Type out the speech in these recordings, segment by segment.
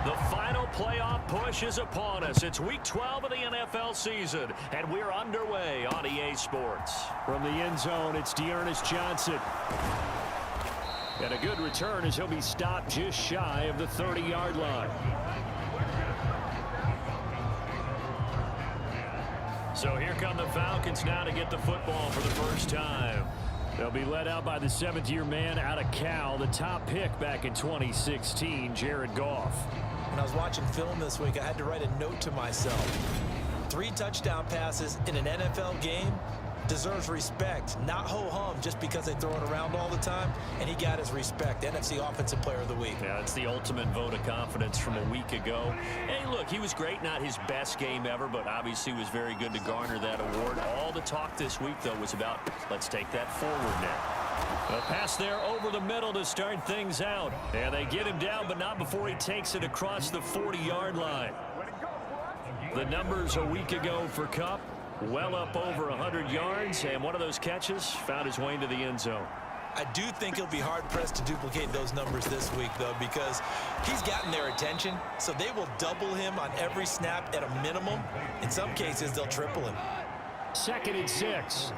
The final playoff push is upon us. It's week 12 of the NFL season, and we're underway on EA Sports. From the end zone, it's Dearness Johnson. And a good return as he'll be stopped just shy of the 30-yard line. So here come the Falcons now to get the football for the first time. They'll be led out by the seventh-year man out of Cal, the top pick back in 2016, Jared Goff. When I was watching film this week, I had to write a note to myself. 3 touchdown passes in an NFL game deserves respect, not ho-hum just because they throw it around all the time, and he got his respect. NFC Offensive Player of the Week. Yeah, it's the ultimate vote of confidence from a week ago. Hey, look, he was great, not his best game ever, but obviously was very good to garner that award. All the talk this week, though, was about let's take that forward now. A pass there over the middle to start things out. And they get him down, but not before he takes it across the 40-yard line. The numbers a week ago for Kupp, well up over 100 yards, and one of those catches found his way into the end zone. I do think he'll be hard-pressed to duplicate those numbers this week, though, because he's gotten their attention, so they will double him on every snap at a minimum. In some cases, they'll triple him. 2nd and 6.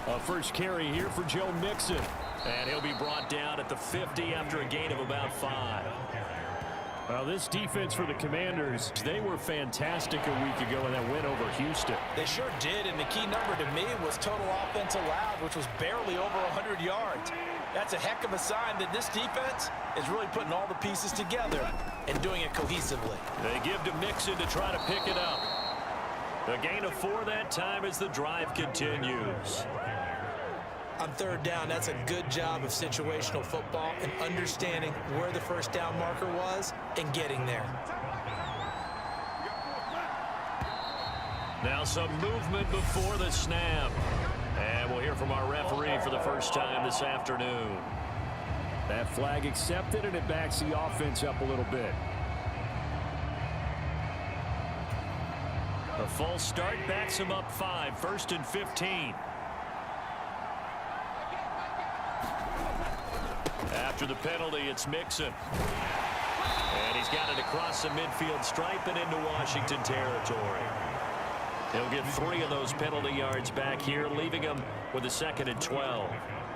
A first carry here for Joe Mixon. And he'll be brought down at the 50 after a gain of about 5. Well, this defense for the Commanders, they were fantastic a week ago in that win over Houston. They sure did, and the key number to me was total offense allowed, which was barely over 100 yards. That's a heck of a sign that this defense is really putting all the pieces together and doing it cohesively. They give to Mixon to try to pick it up. A gain of 4 that time as the drive continues. On 3rd down, that's a good job of situational football and understanding where the first down marker was and getting there. Now some movement before the snap. And we'll hear from our referee for the first time this afternoon. That flag accepted, and it backs the offense up a little bit. A false start backs him up 5, 1st and 15. After the penalty, it's Mixon. And he's got it across the midfield stripe and into Washington territory. He'll get 3 of those penalty yards back here, leaving him with a 2nd and 12.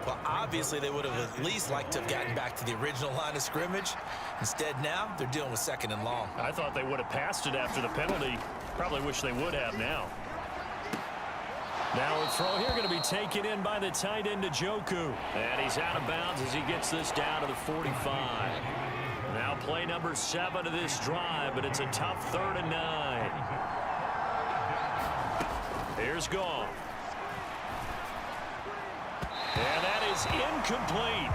Well, obviously, they would have at least liked to have gotten back to the original line of scrimmage. Instead, now, they're dealing with 2nd and long. I thought they would have passed it after the penalty. Probably wish they would have now. Now a throw here going to be taken in by the tight end Njoku. And he's out of bounds as he gets this down to the 45. Now play number 7 of this drive, but it's a tough 3rd and 9. Here's Goff. And that is incomplete.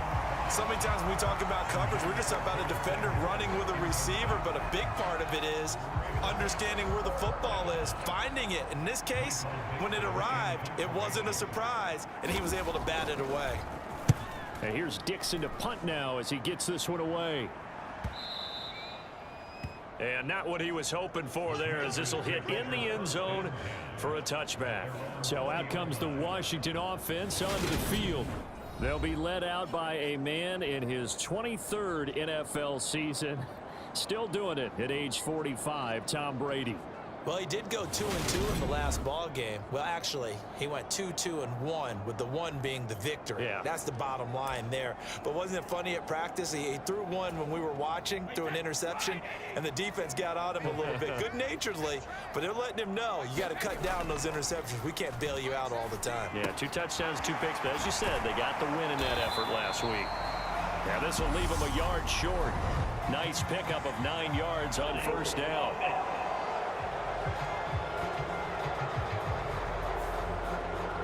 So many times when we talk about coverage, we're just about a defender running with a receiver, but a big part of it is understanding where the football is, finding it. In this case, when it arrived, it wasn't a surprise, and he was able to bat it away. And here's Dixon to punt now as he gets this one away. And not what he was hoping for there, as this will hit in the end zone for a touchback. So out comes the Washington offense onto the field. They'll be led out by a man in his 23rd NFL season. Still doing it at age 45, Tom Brady. Well, he did go 2-2 in the last ball game. Well, actually, he went 2-2-1, with the 1 being the victory. Yeah. That's the bottom line there. But wasn't it funny at practice? He threw one when we were watching, threw an interception, and the defense got on him a little bit, good-naturedly. But they're letting him know, you got to cut down those interceptions. We can't bail you out all the time. Yeah, 2 touchdowns, 2 picks. But as you said, they got the win in that effort last week. Yeah, this will leave him a yard short. Nice pickup of 9 yards on 1st down.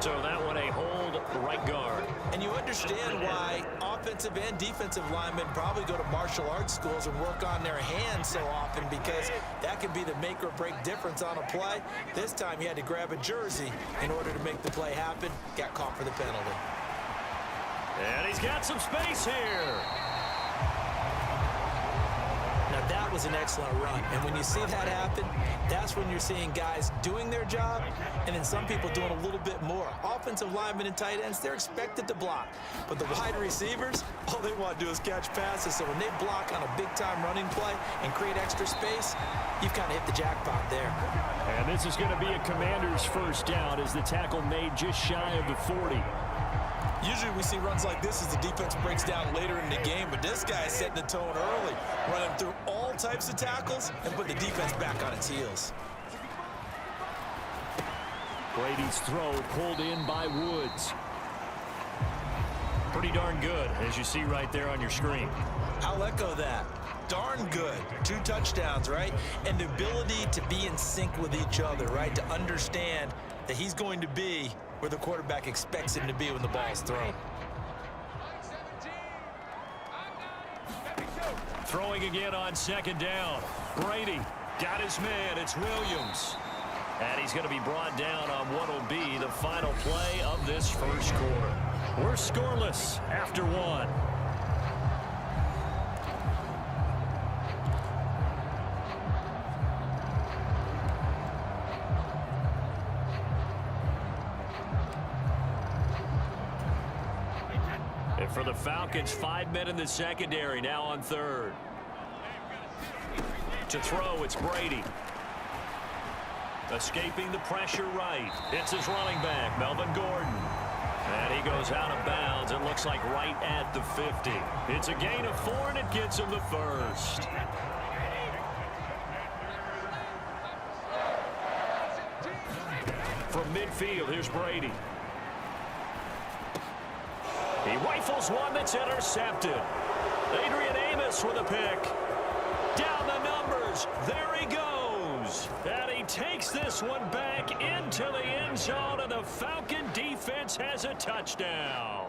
So that one a hold right guard. And you understand why offensive and defensive linemen probably go to martial arts schools and work on their hands so often, because that can be the make or break difference on a play. This time he had to grab a jersey in order to make the play happen. Got caught for the penalty. And he's got some space here. Now That was an excellent run. And when you see that happen, that's when you're seeing guys doing their job and then some people doing a little bit more. Offensive linemen and tight ends, they're expected to block. But the wide receivers, all they want to do is catch passes. So when they block on a big-time running play and create extra space, you've kind of hit the jackpot there. And this is going to be a Commander's first down as the tackle made just shy of the 40. Usually we see runs like this as the defense breaks down later in the game, but this guy is setting the tone early, running through all types of tackles and put the defense back on its heels. Brady's throw pulled in by Woods. Pretty darn good, as you see right there on your screen. I'll echo that. Darn good. 2 touchdowns, right? And the ability to be in sync with each other, right? To understand that he's going to be where the quarterback expects him to be when the ball is thrown. Throwing again on second down. Brady got his man. It's Williams. And he's going to be brought down on what will be the final play of this first quarter. We're scoreless after 1. And for the Falcons, 5 men in the secondary, now on third. To throw, it's Brady. Escaping the pressure right. It's his running back, Melvin Gordon. And he goes out of bounds. It looks like right at the 50. It's a gain of 4, and it gets him the first. From midfield, here's Brady. He rifles one that's intercepted. Adrian Amos with a pick. Down the numbers. There he goes. And he takes this one back into the end zone, and the Falcon defense has a touchdown.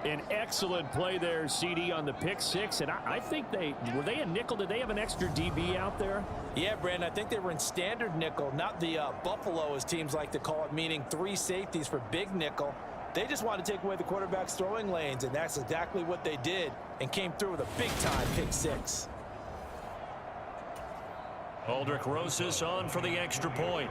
An excellent play there, CD, on the pick 6. And I think were they a nickel? Did they have an extra DB out there? Yeah, Brandon, I think they were in standard nickel, not the Buffalo, as teams like to call it, meaning 3 safeties for big nickel. They just want to take away the quarterback's throwing lanes, and that's exactly what they did and came through with a big-time pick 6. Aldrich Rosas on for the extra point.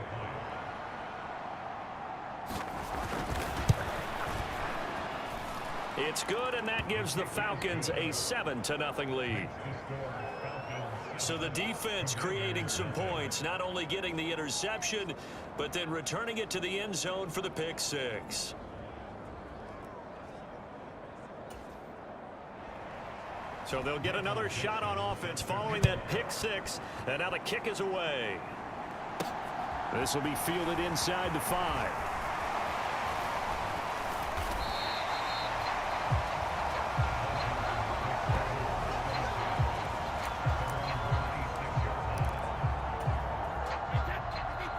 It's good, and that gives the Falcons a 7-0 lead. So the defense creating some points, not only getting the interception, but then returning it to the end zone for the pick 6. So they'll get another shot on offense following that pick 6, and now the kick is away. This will be fielded inside the 5.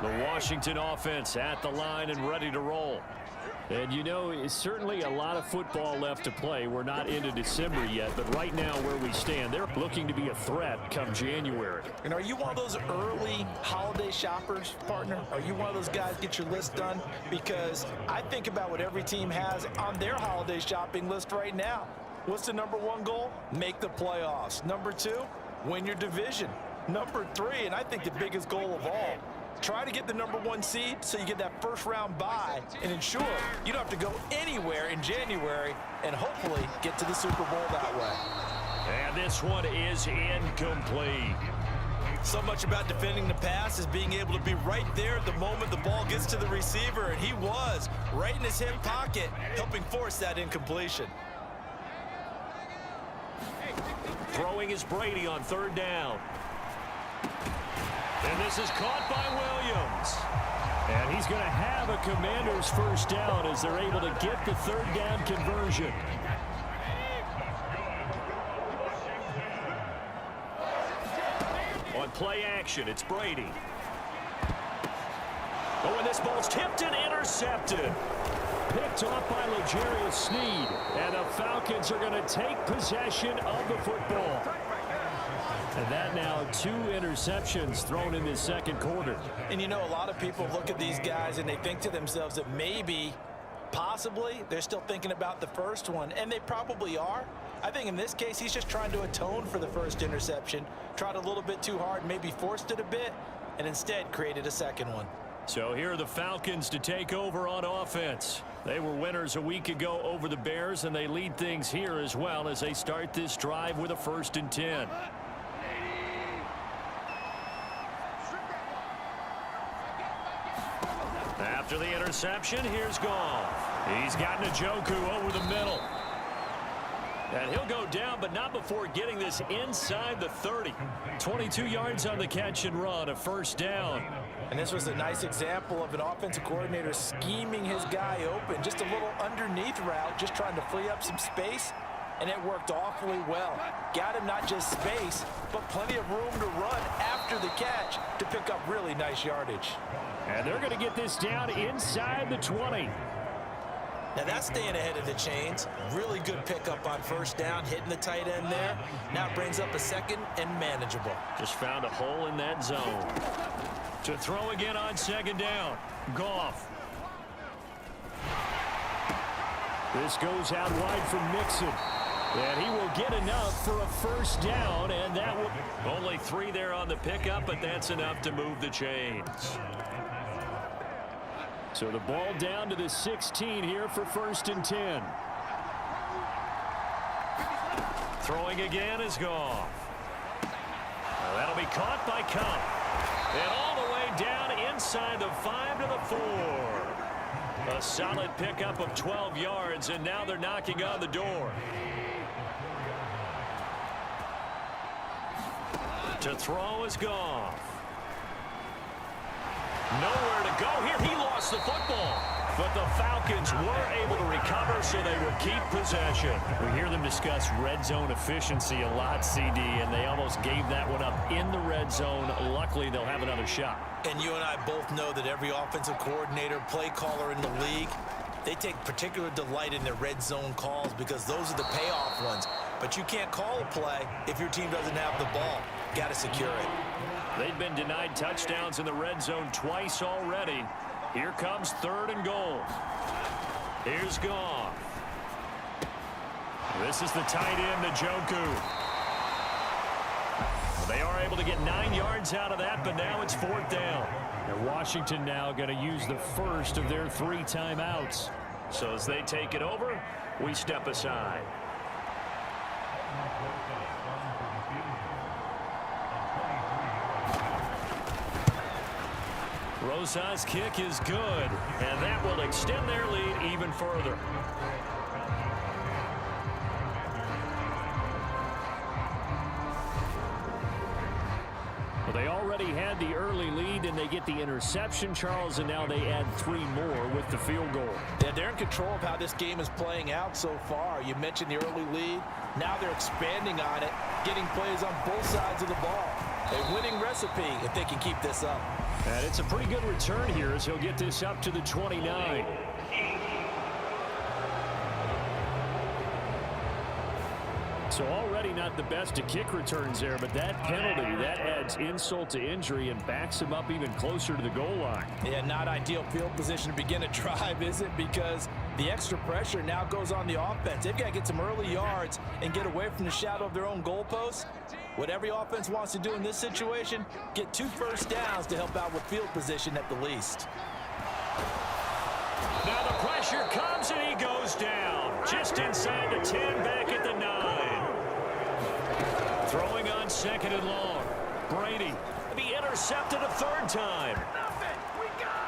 The Washington offense at the line and ready to roll. And you know, it's certainly a lot of football left to play. We're not into December yet, but right now where we stand, they're looking to be a threat come January. And are you one of those early holiday shoppers, partner? Are you one of those guys get your list done? Because I think about what every team has on their holiday shopping list right now. What's the number 1 goal? Make the playoffs. Number 2, win your division. Number 3, and I think the biggest goal of all, try to get the number 1 seed so you get that first-round bye and ensure you don't have to go anywhere in January and hopefully get to the Super Bowl that way. And this one is incomplete. So much about defending the pass is being able to be right there at the moment the ball gets to the receiver, and he was right in his hip pocket, helping force that incompletion. Throwing is Brady on 3rd down. And this is caught by Williams. And he's going to have a Commander's first down as they're able to get the 3rd down conversion. On play action, it's Brady. Oh, and this ball's tipped and intercepted. Picked off by L'Jarius Sneed. And the Falcons are going to take possession of the football. And that now 2 interceptions thrown in this second quarter. And you know, a lot of people look at these guys and they think to themselves that maybe, possibly, they're still thinking about the first one. And they probably are. I think in this case, he's just trying to atone for the first interception. Tried a little bit too hard, maybe forced it a bit, and instead created a second one. So here are the Falcons to take over on offense. They were winners a week ago over the Bears, and they lead things here as well as they start this drive with a 1st and 10. After the interception, here's Goff. He's got Njoku over the middle. And he'll go down, but not before getting this inside the 30. 22 yards on the catch and run, a 1st down. And this was a nice example of an offensive coordinator scheming his guy open. Just a little underneath route, just trying to free up some space, and it worked awfully well. Got him not just space, but plenty of room to run after the catch to pick up really nice yardage. And they're going to get this down inside the 20. Now that's staying ahead of the chains. Really good pickup on 1st down, hitting the tight end there. Now it brings up a 2nd and manageable. Just found a hole in that zone. To throw again on 2nd down. Goff. This goes out wide for Mixon. And he will get enough for a 1st down, and that will... Only 3 there on the pickup, but that's enough to move the chains. So the ball down to the 16 here for 1st and 10. Throwing again is Goff. That'll be caught by Cup. And all the way down inside the 5 to the 4. A solid pickup of 12 yards, and now they're knocking on the door. To throw is Goff. Nowhere to go here. He lost the football. But the Falcons were able to recover, so they will keep possession. We hear them discuss red zone efficiency a lot, CD, and they almost gave that one up in the red zone. Luckily, they'll have another shot. And you and I both know that every offensive coordinator, play caller in the league, they take particular delight in their red zone calls because those are the payoff ones. But you can't call a play if your team doesn't have the ball. Got to secure it. They've been denied touchdowns in the red zone twice already. Here comes 3rd and goal. Here's Goff. This is the tight end, Njoku. They are able to get 9 yards out of that, but now it's 4th down. And Washington now going to use the first of their 3 timeouts. So as they take it over, we step aside. Rosas' kick is good, and that will extend their lead even further. Well, they already had the early lead, and they get the interception, Charles, and now they add 3 more with the field goal. Yeah, they're in control of how this game is playing out so far. You mentioned the early lead. Now they're expanding on it, getting plays on both sides of the ball. A winning recipe if they can keep this up. And it's a pretty good return here as he'll get this up to the 29. So already not the best of kick returns there, but that penalty, that adds insult to injury and backs him up even closer to the goal line. Yeah, not ideal field position to begin a drive, is it? Because the extra pressure now goes on the offense. They've got to get some early yards and get away from the shadow of their own goalposts. What every offense wants to do in this situation, get 2 first downs to help out with field position at the least. Now the pressure comes and he goes down. Just inside the 10, back at the 9. Throwing on 2nd and long. Brady, the intercepted a 3rd time.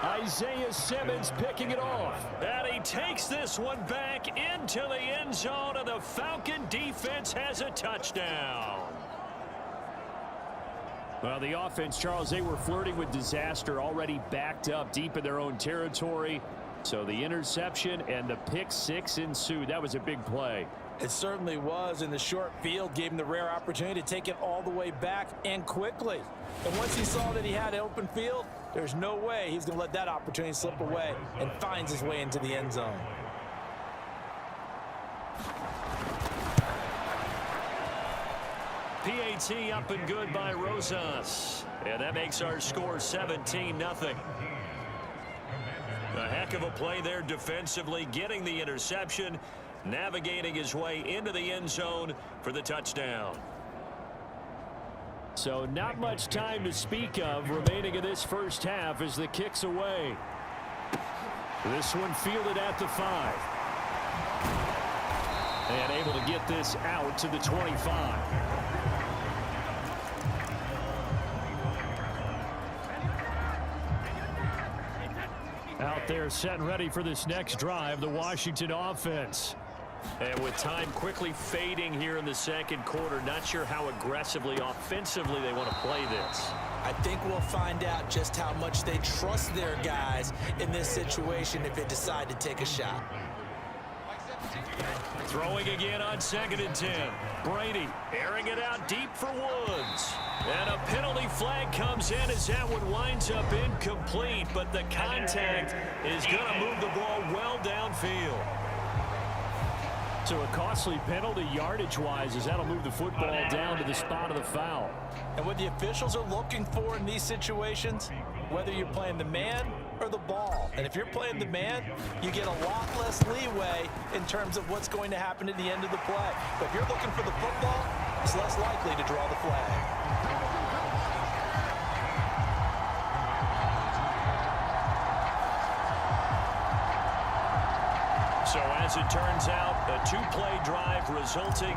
Isaiah Simmons picking it off. And he takes this one back into the end zone, and the Falcon defense has a touchdown. Well, the offense, Charles, they were flirting with disaster, already backed up deep in their own territory. So the interception and the pick 6 ensued. That was a big play. It certainly was, and the short field gave him the rare opportunity to take it all the way back and quickly. And once he saw that he had an open field, there's no way he's going to let that opportunity slip away, and finds his way into the end zone. PAT up and good by Rosas. And that makes our score 17-0. A heck of a play there defensively, getting the interception. navigating his way into the end zone for the touchdown. So not much time to speak of remaining in this first half as the kick's away. This one fielded at the 5. And able to get this out to the 25. Out there set and ready for this next drive, the Washington offense. And with time quickly fading here in the second quarter, not sure how aggressively, offensively they want to play this. I think we'll find out just how much they trust their guys in this situation if they decide to take a shot. Throwing again on 2nd and 10. Brady airing it out deep for Woods. And a penalty flag comes in as that one winds up incomplete, but the contact is going to move the ball well downfield. So a costly penalty yardage-wise as that'll move the football down to the spot of the foul. And what the officials are looking for in these situations, whether you're playing the man or the ball. And if you're playing the man, you get a lot less leeway in terms of what's going to happen at the end of the play. But if you're looking for the football, it's less likely to draw the flag. So as it turns out, a 2-play drive resulting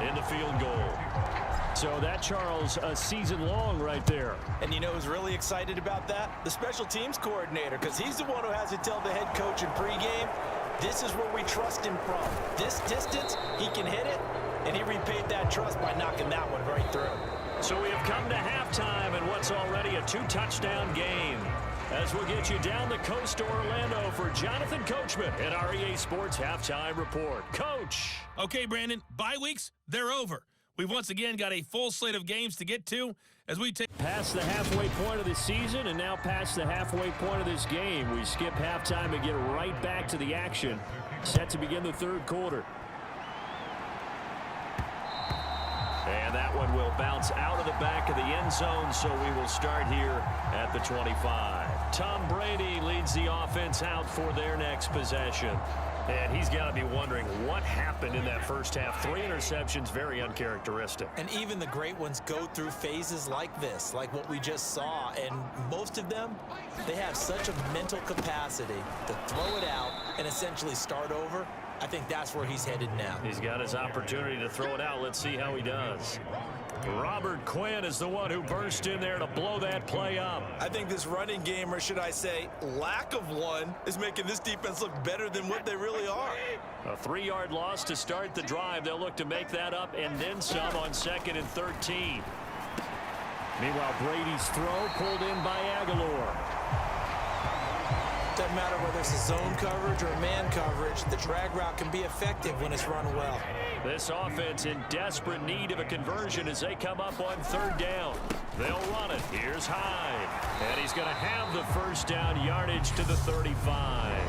in the field goal. So that, Charles, a season long right there. And you know who's really excited about that? The special teams coordinator, because he's the one who has to tell the head coach in pregame, this is where we trust him from. This distance, he can hit it, and he repaid that trust by knocking that one right through. So we have come to halftime in what's already a 2-touchdown game. As we'll get you down the coast to Orlando for Jonathan Coachman at our EA Sports Halftime Report. Coach. Okay, Brandon, bye weeks, they're over. We've once again got a full slate of games to get to as we take past the halfway point of the season and now past the halfway point of this game. We skip halftime and get right back to the action. Set to begin the third quarter. And that one will bounce out of the back of the end zone, so we will start here at the 25. Tom Brady leads the offense out for their next possession. And he's got to be wondering what happened in that first half. 3 interceptions, very uncharacteristic. And even the great ones go through phases like this, like what we just saw. And most of them, they have such a mental capacity to throw it out and essentially start over. I think that's where he's headed now. He's got his opportunity to throw it out. Let's see how he does. Robert Quinn is the one who burst in there to blow that play up. I think this running game, or should I say lack of one, is making this defense look better than what they really are. A 3-yard loss to start the drive. They'll look to make that up and then some on 2nd and 13. Meanwhile, Brady's throw pulled in by Aguilar. Doesn't matter whether it's a zone coverage or man coverage, the drag route can be effective when it's run well. This offense in desperate need of a conversion as they come up on 3rd down. They'll run it. Here's Hyde. And he's going to have the first down yardage to the 35.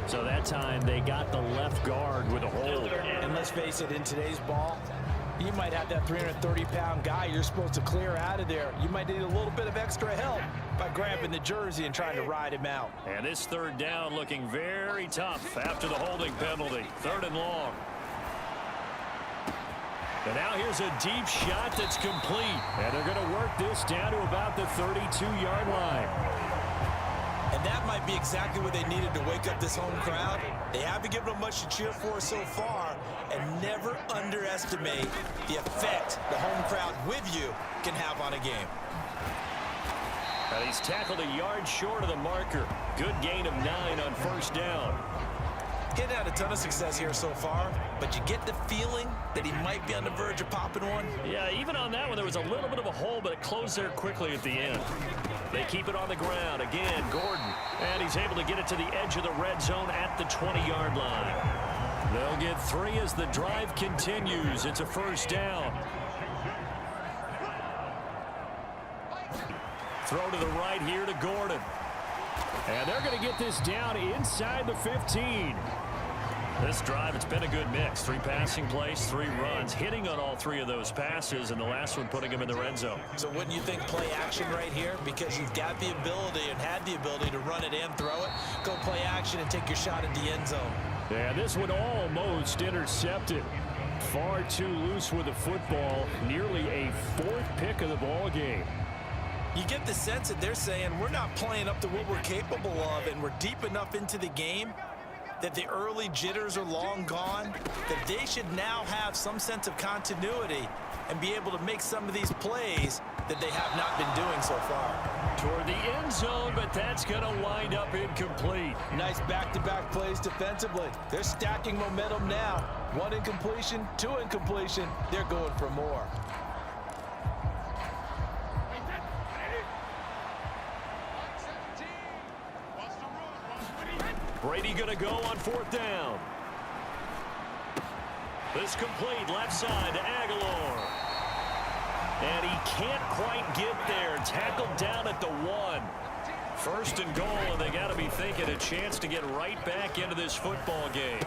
So that time they got the left guard with a hold. And let's face it, in today's ball, you might have that 330-pound guy you're supposed to clear out of there. You might need a little bit of extra help by grabbing the jersey and trying to ride him out. And this 3rd down looking very tough after the holding penalty. 3rd and long. And now here's a deep shot that's complete. And they're going to work this down to about the 32-yard line. And that might be exactly what they needed to wake up this home crowd. They haven't given them much to cheer for so far, and never underestimate the effect the home crowd with you can have on a game. And he's tackled a yard short of the marker. Good gain of 9 on 1st down. Getting had a ton of success here so far, but you get the feeling that he might be on the verge of popping one. Yeah, even on that one, there was a little bit of a hole, but it closed there quickly at the end. They keep it on the ground. Again, Gordon. And he's able to get it to the edge of the red zone at the 20-yard line. They'll get 3 as the drive continues. It's a 1st down. Throw to the right here to Gordon. And they're going to get this down inside the 15. This drive, it's been a good mix. 3 passing plays, 3 runs, hitting on all 3 of those passes, and the last one putting him in the red zone. So wouldn't you think play action right here? Because you've got the ability and had the ability to run it and throw it. Go play action and take your shot at the end zone. Yeah, this one almost intercepted. Far too loose with the football. Nearly a 4th pick of the ball game. You get the sense that they're saying we're not playing up to what we're capable of, and we're deep enough into the game that the early jitters are long gone, that they should now have some sense of continuity and be able to make some of these plays that they have not been doing so far. Toward the end zone, but that's going to wind up incomplete. Nice back-to-back plays defensively. They're stacking momentum now. 1 incompletion, 2 incompletion. They're going for more. Brady going to go on 4th down. This complete left side to Aguilar. And he can't quite get there. Tackled down at the 1. 1st and goal, and they got to be thinking a chance to get right back into this football game.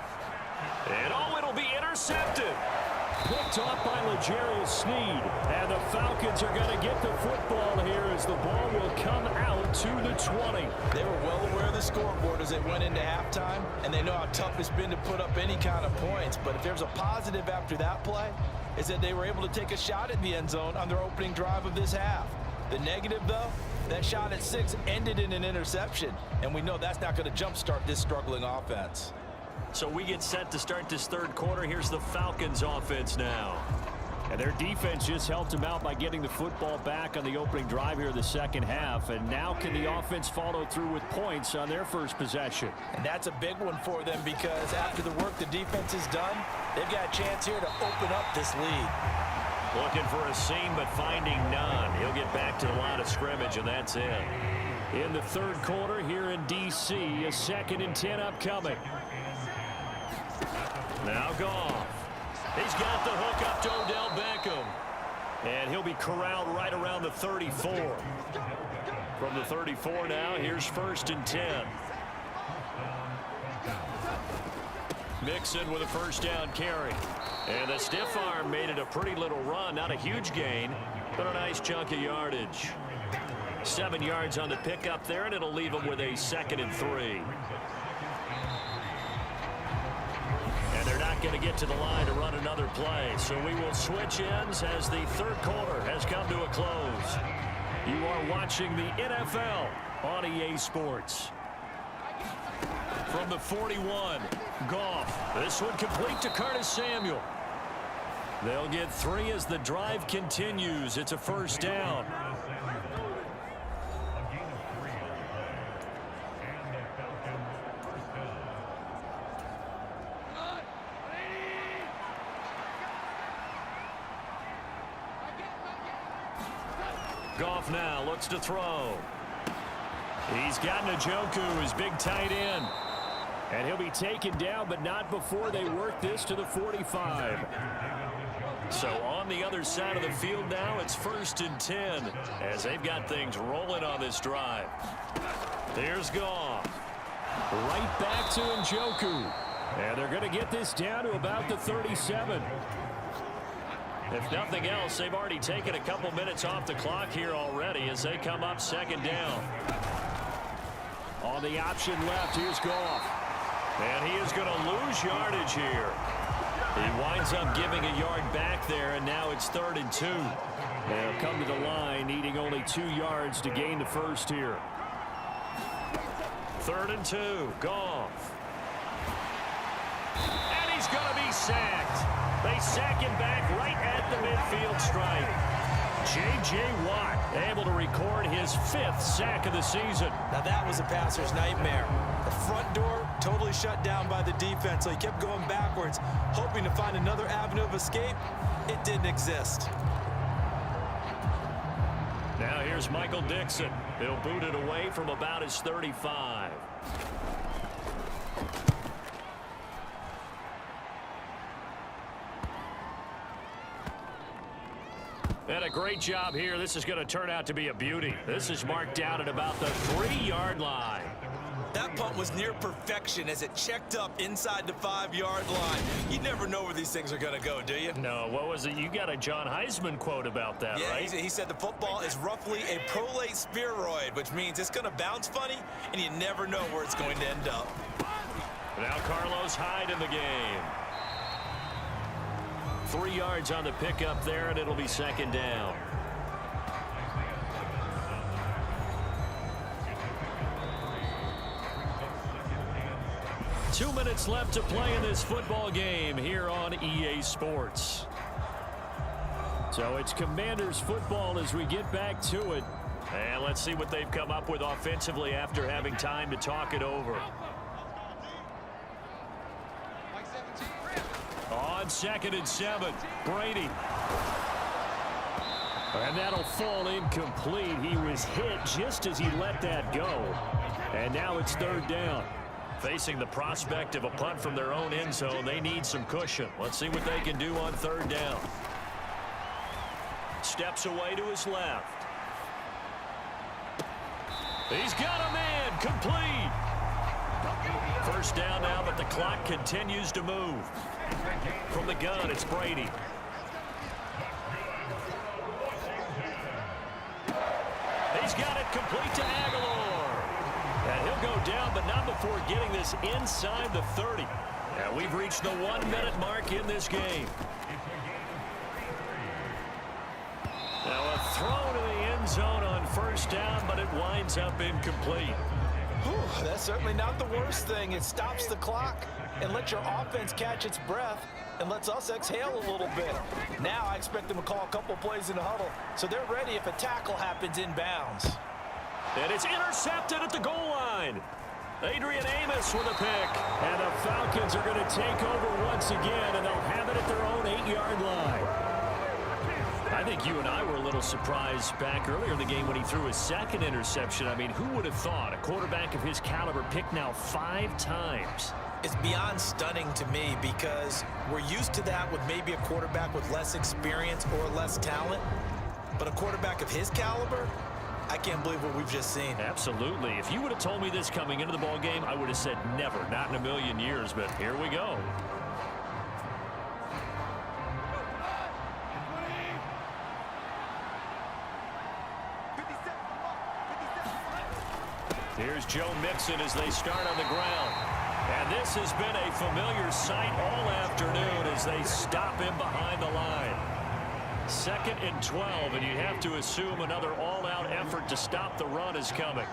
And oh, it'll be intercepted. Picked off by L'Jarius Sneed. And the Falcons are going to get the football here as the ball will come out to the 20. They were well aware of the scoreboard as they went into halftime, and they know how tough it's been to put up any kind of points. But if there's a positive after that play, is that they were able to take a shot at the end zone on their opening drive of this half. The negative, though, that shot at 6 ended in an interception, and we know that's not going to jumpstart this struggling offense. So we get set to start this 3rd quarter. Here's the Falcons offense now. And their defense just helped them out by getting the football back on the opening drive here in the 2nd half. And now can the offense follow through with points on their first possession? And that's a big one for them because after the work the defense has done, they've got a chance here to open up this lead. Looking for a seam, but finding none. He'll get back to the line of scrimmage, and that's it. In the 3rd quarter here in D.C., a 2nd and 10 upcoming. Now Goff. He's got the hook up to Odell Beckham. And he'll be corralled right around the 34. From the 34 now, here's 1st and 10. Mixon with a 1st down carry. And the stiff arm made it a pretty little run. Not a huge gain, but a nice chunk of yardage. 7 yards on the pickup there, and it'll leave him with a 2nd and 3. And they're not going to get to the line to run another play. So we will switch ends as the 3rd quarter has come to a close. You are watching the NFL on EA Sports. From the 41, Goff. This one complete to Curtis Samuel. They'll get 3 as the drive continues. It's a 1st down. Goff now looks to throw. He's got Njoku, his big tight end. And he'll be taken down, but not before they work this to the 45. So on the other side of the field now, it's 1st and 10 as they've got things rolling on this drive. There's Goff. Right back to Njoku. And they're going to get this down to about the 37. If nothing else, they've already taken a couple minutes off the clock here already as they come up 2nd down. On the option left, here's Goff. And he is going to lose yardage here. He winds up giving a yard back there, and now it's 3rd and 2. They'll come to the line, needing only 2 yards to gain the 1st here. 3rd and 2, Goff. And he's going to be sacked. They sack him back right at the midfield stripe. J.J. Watt able to record his 5th sack of the season. Now that was a passer's nightmare. The front door totally shut down by the defense, so he kept going backwards, hoping to find another avenue of escape. It didn't exist. Now here's Michael Dixon. He'll boot it away from about his 35. And a great job here. This is going to turn out to be a beauty. This is marked out at about the 3-yard line. That punt was near perfection as it checked up inside the 5-yard line. You never know where these things are going to go, do you? No, what was it? You got a John Heisman quote about that, yeah, right? He said the football is roughly a prolate spheroid, which means it's going to bounce funny, and you never know where it's going to end up. Now Carlos Hyde in the game. 3 yards on the pickup there, and it'll be second down. Two minutes left to play in this football game here on EA Sports. So it's Commanders football as we get back to it. And let's see what they've come up with offensively after having time to talk it over. On 2nd and 7, Brady. And that'll fall incomplete. He was hit just as he let that go. And now it's 3rd down. Facing the prospect of a punt from their own end zone, they need some cushion. Let's see what they can do on 3rd down. Steps away to his left. He's got a man, complete. 1st down now, but the clock continues to move. From the gun, it's Brady. He's got it complete to Aguilar. And he'll go down, but not before getting this inside the 30. And we've reached the 1-minute mark in this game. Now a throw to the end zone on 1st down, but it winds up incomplete. Whew, that's certainly not the worst thing. It stops the clock and lets your offense catch its breath and lets us exhale a little bit. Now I expect them to call a couple plays in the huddle, so they're ready if a tackle happens inbounds. And it's intercepted at the goal line. Adrian Amos with a pick. And the Falcons are going to take over once again, and they'll have it at their own 8-yard line. I think you and I were a little surprised back earlier in the game when he threw his 2nd interception. I mean, who would have thought a quarterback of his caliber picked now 5 times? It's beyond stunning to me because we're used to that with maybe a quarterback with less experience or less talent. But a quarterback of his caliber, I can't believe what we've just seen. Absolutely. If you would have told me this coming into the ball game, I would have said never, not in a million years. But here we go. Here's Joe Mixon as they start on the ground. And this has been a familiar sight all afternoon as they stop him behind the line. 2nd and 12, and you have to assume another all-out effort to stop the run is coming.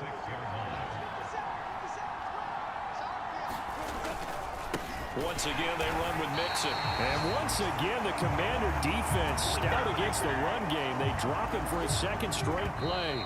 Once again, they run with Mixon. And once again, the Commander defense stout against the run game. They drop him for a 2nd straight play.